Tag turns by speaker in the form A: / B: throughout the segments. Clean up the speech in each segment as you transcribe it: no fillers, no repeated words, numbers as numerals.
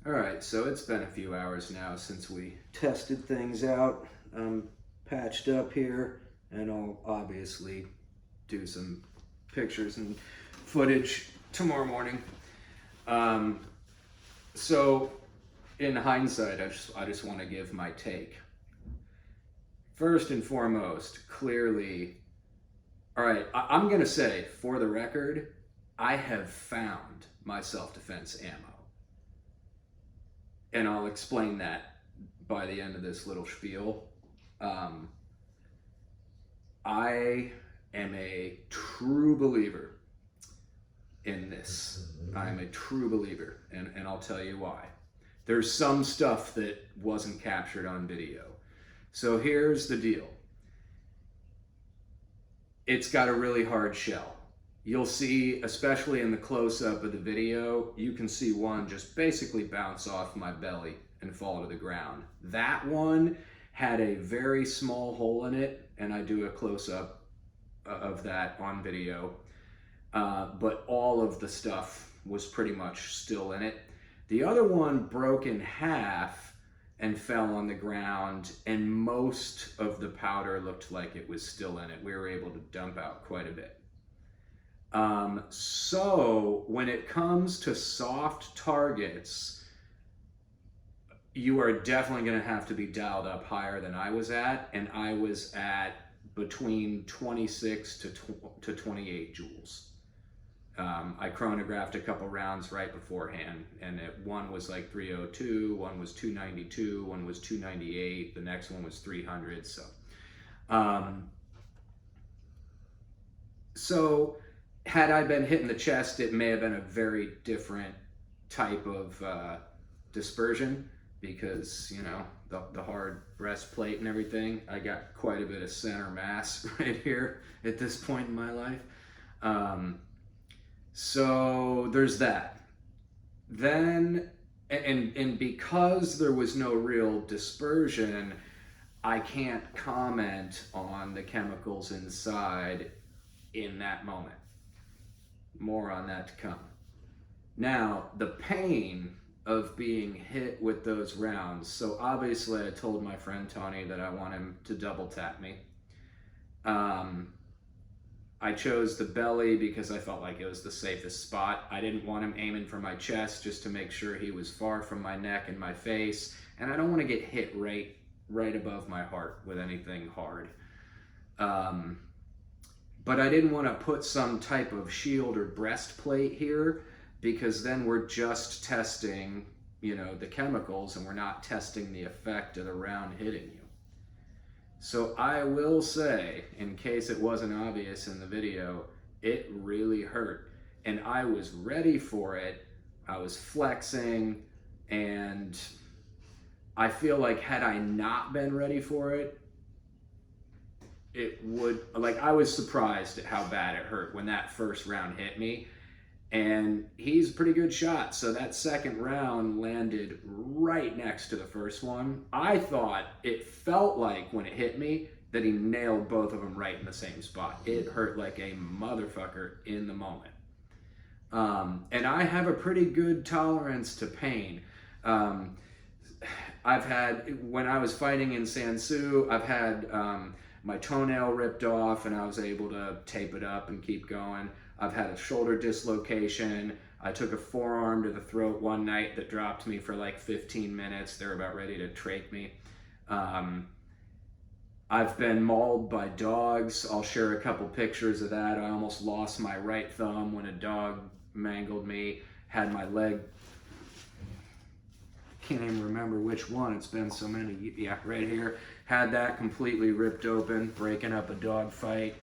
A: All right, so it's been a few hours now since we tested things out. I'm patched up here, and I'll obviously do some pictures and footage tomorrow morning. So in hindsight, I just want to give my take. First and foremost, clearly, all right, I'm going to say, for the record, I have found my self-defense ammo. And I'll explain that by the end of this little spiel. I am a true believer in this. I'm a true believer, and I'll tell you why. There's some stuff that wasn't captured on video. So here's the deal. It's got a really hard shell. You'll see, especially in the close-up of the video, you can see one just basically bounce off my belly and fall to the ground. That one had a very small hole in it, and I do a close-up of that on video. But all of the stuff was pretty much still in it. The other one broke in half and fell on the ground, and most of the powder looked like it was still in it. We were able to dump out quite a bit. So when it comes to soft targets, you are definitely going to have to be dialed up higher than I was at, and I was at between 26 to 28 joules. I chronographed a couple rounds right beforehand, and one was like 302, one was 292, one was 298, the next one was 300. So had I been hit in the chest, it may have been a very different type of dispersion, because, you know, the hard breastplate and everything. I got quite a bit of center mass right here at this point in my life. So there's that. Then, and because there was no real dispersion, I can't comment on the chemicals inside in that moment. More on that to come. Now, the pain of being hit with those rounds. So obviously I told my friend Tony that I want him to double tap me. I chose the belly because I felt like it was the safest spot. I didn't want him aiming for my chest, just to make sure he was far from my neck and my face. And I don't want to get hit right above my heart with anything hard. But I didn't want to put some type of shield or breastplate here, because then we're just testing, you know, the chemicals, and we're not testing the effect of the round hitting you. So I will say, in case it wasn't obvious in the video, it really hurt. And I was ready for it. I was flexing, and I feel like had I not been ready for it, it would, like, I was surprised at how bad it hurt when that first round hit me. And he's a pretty good shot, so that second round landed right next to the first one. I thought it felt like when it hit me that he nailed both of them right in the same spot. It hurt like a motherfucker in the moment. And I have a pretty good tolerance to pain. I've had, when I was fighting in Sansu, I've had my toenail ripped off, and I was able to tape it up and keep going. I've had a shoulder dislocation. I took a forearm to the throat one night that dropped me for like 15 minutes. They were about ready to trach me. I've been mauled by dogs. I'll share a couple pictures of that. I almost lost my right thumb when a dog mangled me. Had my leg, can't even remember which one. It's been so many. Yeah, right here. Had that completely ripped open, breaking up a dog fight.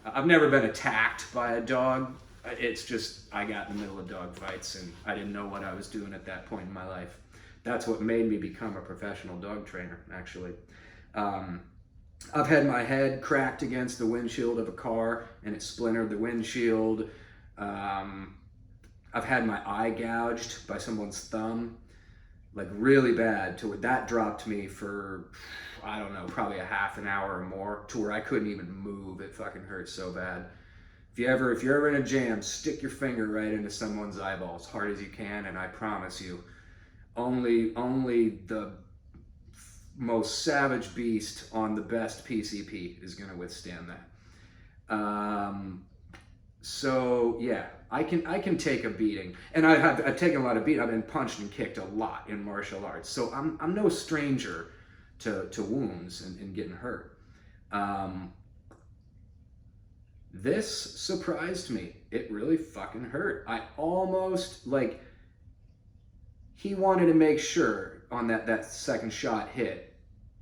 A: I've never been attacked by a dog. It's just, I got in the middle of dog fights, and I didn't know what I was doing at that point in my life. That's what made me become a professional dog trainer, actually. I've had my head cracked against the windshield of a car, and it splintered the windshield. I've had my eye gouged by someone's thumb, like really bad, to where that dropped me for, I don't know, probably a half an hour or more, to where I couldn't even move. It fucking hurt so bad. if you're ever in a jam, stick your finger right into someone's eyeball as hard as you can, and I promise you, only the most savage beast on the best PCP is going to withstand that. So yeah, I can take a beating, and I've taken a lot of beating. I've been punched and kicked a lot in martial arts, so I'm no stranger to wounds and getting hurt. This surprised me. It really fucking hurt. I almost, like, he wanted to make sure on that second shot hit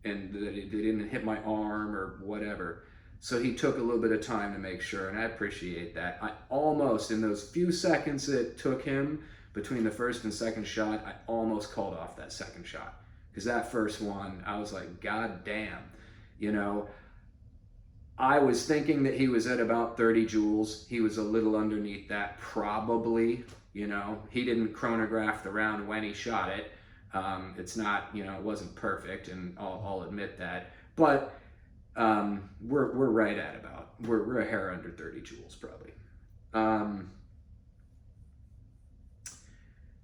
A: and that it didn't hit my arm or whatever. So he took a little bit of time to make sure, and I appreciate that. I almost, in those few seconds it took him between the first and second shot, I almost called off that second shot. Because that first one, I was like, God damn, you know. I was thinking that he was at about 30 joules. He was a little underneath that, probably. You know, he didn't chronograph the round when he shot it. It's not, you know, it wasn't perfect, and I'll admit that. But we're right at about, we're a hair under 30 joules probably.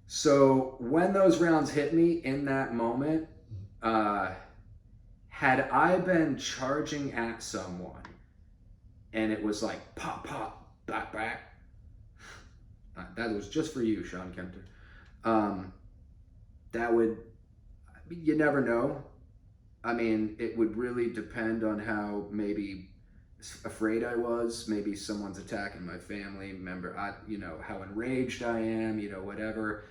A: So when those rounds hit me in that moment, had I been charging at someone and it was like pop, pop, back, back, that was just for you, Sean Kempter. That would, you never know. I mean, it would really depend on how maybe afraid I was. Maybe someone's attacking my family member. You know, how enraged I am, you know, whatever.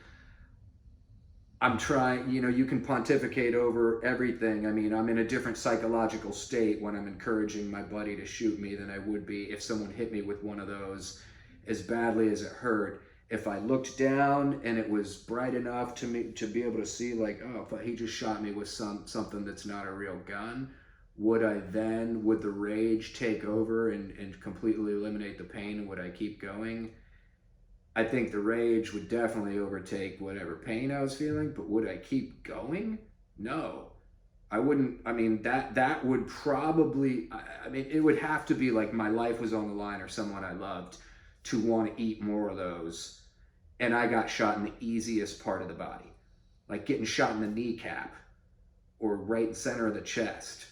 A: I'm trying, you know, you can pontificate over everything. I mean, I'm in a different psychological state when I'm encouraging my buddy to shoot me than I would be if someone hit me with one of those as badly as it hurt. If I looked down and it was bright enough to me to be able to see, like, oh, if he just shot me with something that's not a real gun, would the rage take over and completely eliminate the pain, and would I keep going? I think the rage would definitely overtake whatever pain I was feeling, but would I keep going? No. I wouldn't. I mean, that would probably, I mean, it would have to be like my life was on the line or someone I loved to want to eat more of those. And I got shot in the easiest part of the body, like getting shot in the kneecap or right in center of the chest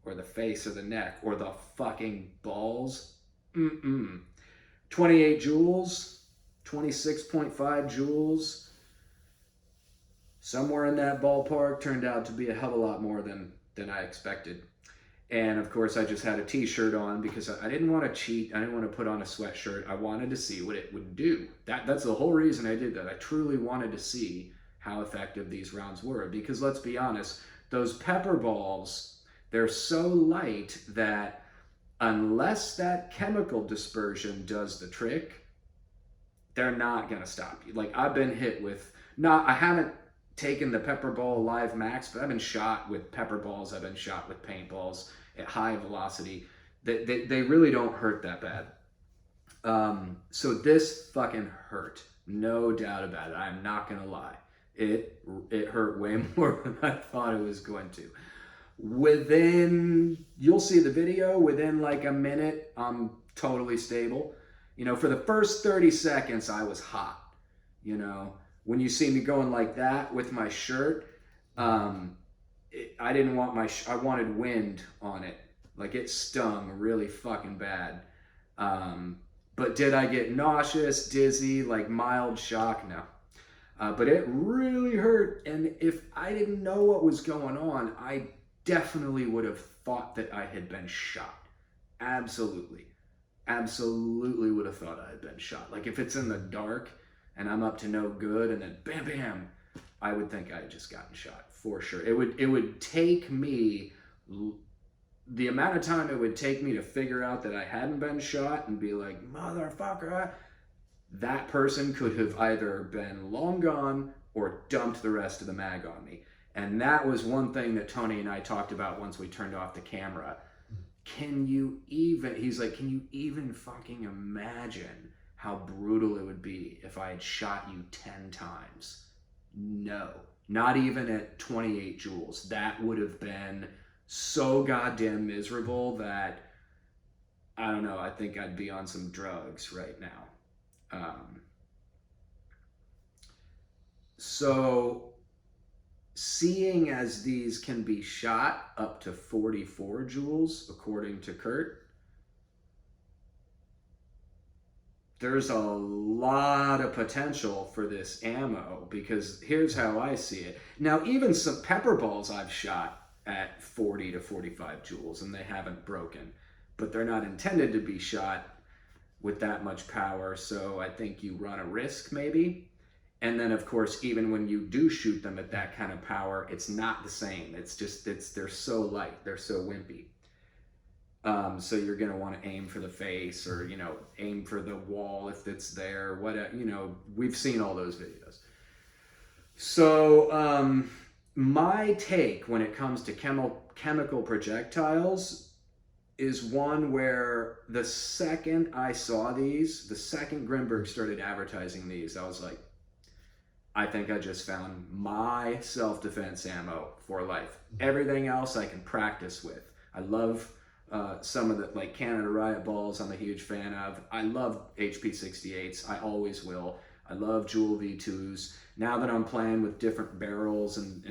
A: or the face or the neck or the fucking balls. 28 joules. 26.5 joules, somewhere in that ballpark, turned out to be a hell of a lot more than I expected. And of course, I just had a t-shirt on because I didn't want to cheat. I didn't want to put on a sweatshirt. I wanted to see what it would do. That's the whole reason I did that. I truly wanted to see how effective these rounds were, because let's be honest, those pepper balls, they're so light that unless that chemical dispersion does the trick, they're not going to stop you. Like, I've been hit with, I haven't taken the pepper ball live max, but I've been shot with pepper balls. I've been shot with paintballs at high velocity. They really don't hurt that bad. So this fucking hurt. No doubt about it. I'm not going to lie. It hurt way more than I thought it was going to. You'll see the video, within like a minute, I'm totally stable. You know, for the first 30 seconds, I was hot. You know, when you see me going like that with my shirt, I didn't want I wanted wind on it. Like, it stung really fucking bad. But did I get nauseous, dizzy, like mild shock? No. But it really hurt. And if I didn't know what was going on, I definitely would have thought that I had been shot. Absolutely would have thought I had been shot. Like, if it's in the dark and I'm up to no good and then bam, bam, I would think I had just gotten shot for sure. It would take me, the amount of time it would take me to figure out that I hadn't been shot and be like, motherfucker, that person could have either been long gone or dumped the rest of the mag on me. And that was one thing that Tony and I talked about once we turned off the camera. He's like, can you even fucking imagine how brutal it would be if I had shot you 10 times? No, not even at 28 joules. That would have been so goddamn miserable that I don't know, I think I'd be on some drugs right now. So seeing as these can be shot up to 44 joules, according to Kurt, there's a lot of potential for this ammo, because here's how I see it. Now, even some pepper balls I've shot at 40 to 45 joules and they haven't broken, but they're not intended to be shot with that much power, so I think you run a risk maybe. And then of course, even when you do shoot them at that kind of power, it's not the same. It's just, they're so light, they're so wimpy. So you're going to want to aim for the face, or, you know, aim for the wall if it's there, whatever, you know, we've seen all those videos. So my take when it comes to chemical projectiles is one where the second I saw these, the second Grimburg started advertising these, I was like, I think I just found my self-defense ammo for life. Everything else I can practice with. I love some of the, like, Canada Riot balls I'm a huge fan of. I love HP 68s, I always will. I love Joule V2s. Now that I'm playing with different barrels and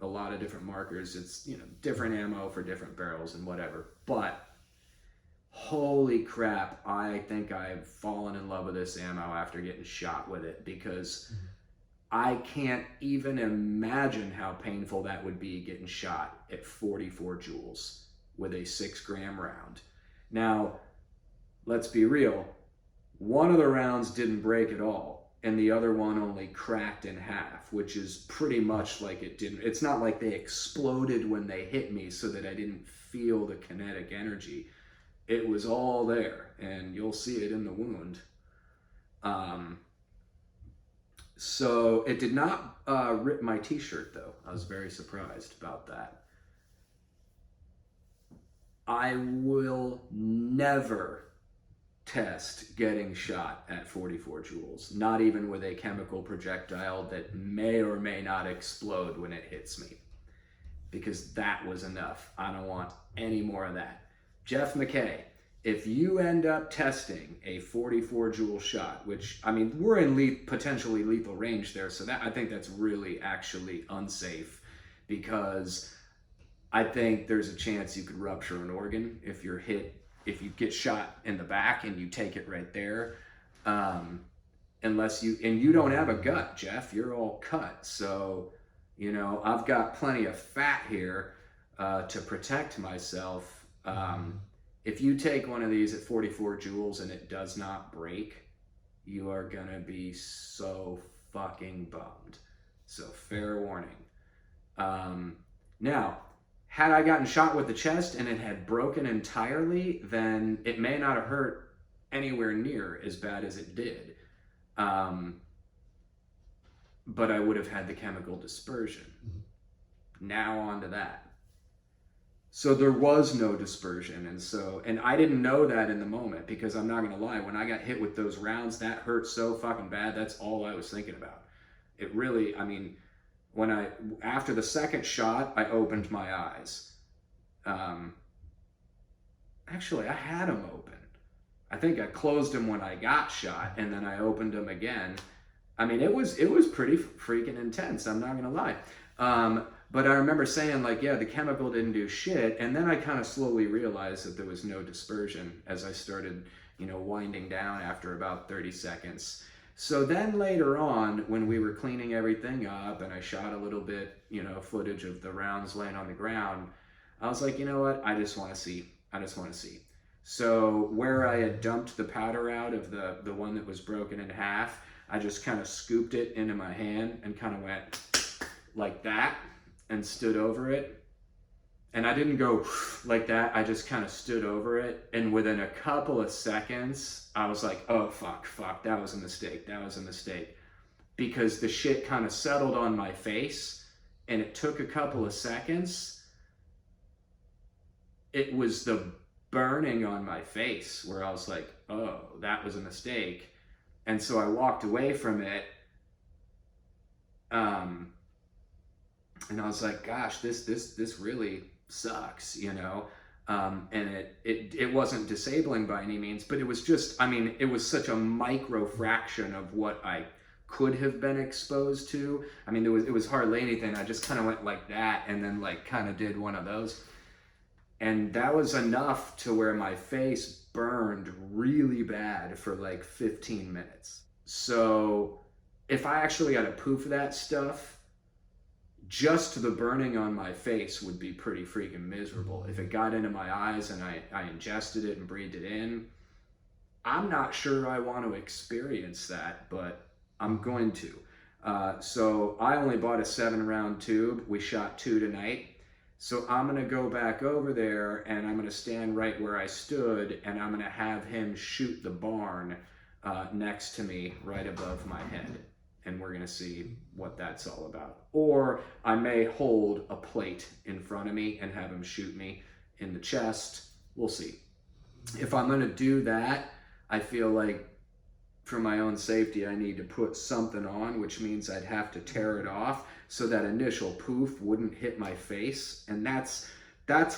A: a lot of different markers, it's, you know, different ammo for different barrels and whatever. But holy crap, I think I've fallen in love with this ammo after getting shot with it, because I can't even imagine how painful that would be getting shot at 44 joules with a 6-gram round. Now, let's be real. One of the rounds didn't break at all, and the other one only cracked in half, which is pretty much like it didn't. It's not like they exploded when they hit me so that I didn't feel the kinetic energy. It was all there, and you'll see it in the wound. So it did not rip my t-shirt, though. I was very surprised about that. I will never test getting shot at 44 joules, not even with a chemical projectile that may or may not explode when it hits me, because that was enough. I don't want any more of that. Jeff Mackay, if you end up testing a 44 joule shot, which, I mean, we're in potentially lethal range there, so that, I think that's really actually unsafe, because I think there's a chance you could rupture an organ if you're hit, if you get shot in the back and you take it right there. Unless you don't have a gut, Jeff, you're all cut. So, you know, I've got plenty of fat here to protect myself. If you take one of these at 44 joules and it does not break, you are gonna be so fucking bummed. So fair warning. Now, had I gotten shot with the chest and it had broken entirely, then it may not have hurt anywhere near as bad as it did. But I would have had the chemical dispersion. Now on to that. So there was no dispersion, and I didn't know that in the moment, because I'm not gonna lie, when I got hit with those rounds, that hurt so fucking bad. That's all I was thinking about. It really, I mean, after the second shot, I opened my eyes. Actually, I had them open. I think I closed them when I got shot, and then I opened them again. I mean, it was pretty freaking intense, I'm not gonna lie. But I remember saying, like, yeah, the chemical didn't do shit, and then I kind of slowly realized that there was no dispersion as I started, you know, winding down after about 30 seconds. So then later on, when we were cleaning everything up and I shot a little bit, you know, footage of the rounds laying on the ground, I was like, you know what, I just want to see. So where I had dumped the powder out of the one that was broken in half, I just kind of scooped it into my hand and kind of went like that and stood over it. And I didn't go like that, I just kind of stood over it. And within a couple of seconds, I was like, oh, fuck, that was a mistake. Because the shit kind of settled on my face, and it took a couple of seconds. It was the burning on my face where I was like, oh, that was a mistake. And so I walked away from it. And I was like, gosh, this really sucks, you know? And it wasn't disabling by any means, but it was just, I mean, it was such a micro fraction of what I could have been exposed to. I mean, it was hardly anything. I just kind of went like that and then like kind of did one of those. And that was enough to where my face burned really bad for like 15 minutes. So if I actually had to poof that stuff, just the burning on my face would be pretty freaking miserable. If it got into my eyes and I ingested it and breathed it in, I'm not sure I want to experience that, but I'm going to. So I only bought a 7-round tube. We shot 2 tonight. So I'm going to go back over there and I'm going to stand right where I stood and I'm going to have him shoot the barn next to me right above my head. And we're going to see what that's all about. Or I may hold a plate in front of me and have him shoot me in the chest. We'll see. If I'm going to do that, I feel like for my own safety, I need to put something on, which means I'd have to tear it off so that initial poof wouldn't hit my face. And that's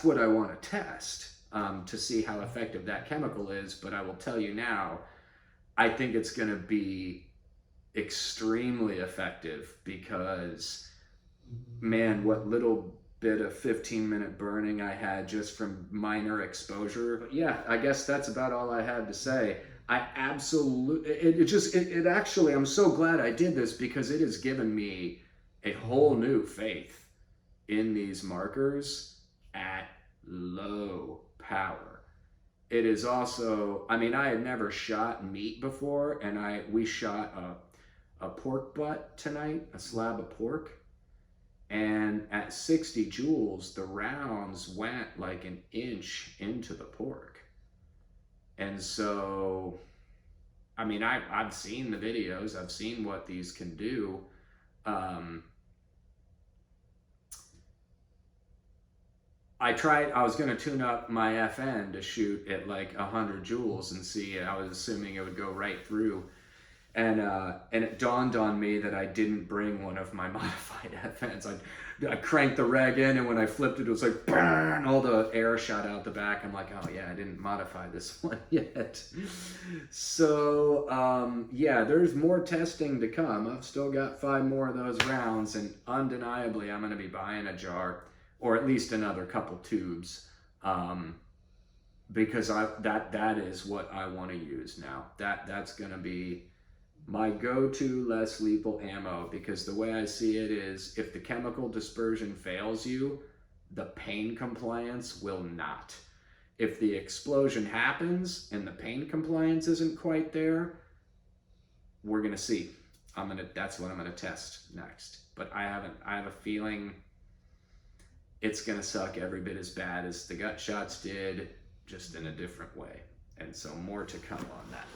A: what I want to test to see how effective that chemical is. But I will tell you now, I think it's going to be extremely effective because, man, what little bit of 15-minute burning I had just from minor exposure. But yeah, I guess that's about all I had to say. I absolutely, it actually, I'm so glad I did this because it has given me a whole new faith in these markers at low power. It is also, I mean, I had never shot meat before, and we shot a pork butt tonight, a slab of pork, and at 60 joules, the rounds went like an inch into the pork. And so, I mean, I've seen the videos, I've seen what these can do. I was going to tune up my FN to shoot at like 100 joules and see, I was assuming it would go right through. And it dawned on me that I didn't bring one of my modified FNs. I cranked the reg in, and when I flipped it, it was like, burn, all the air shot out the back. I'm like, oh yeah, I didn't modify this one yet. So, yeah, there's more testing to come. I've still got 5 more of those rounds, and undeniably, I'm going to be buying a jar, or at least another couple tubes, because that is what I want to use now. That's going to be my go-to less lethal ammo, because the way I see it is, if the chemical dispersion fails you, the pain compliance will not. If the explosion happens and the pain compliance isn't quite there, we're gonna see. That's what I'm gonna test next. But I have a feeling it's gonna suck every bit as bad as the Gutshots did, just in a different way. And so more to come on that.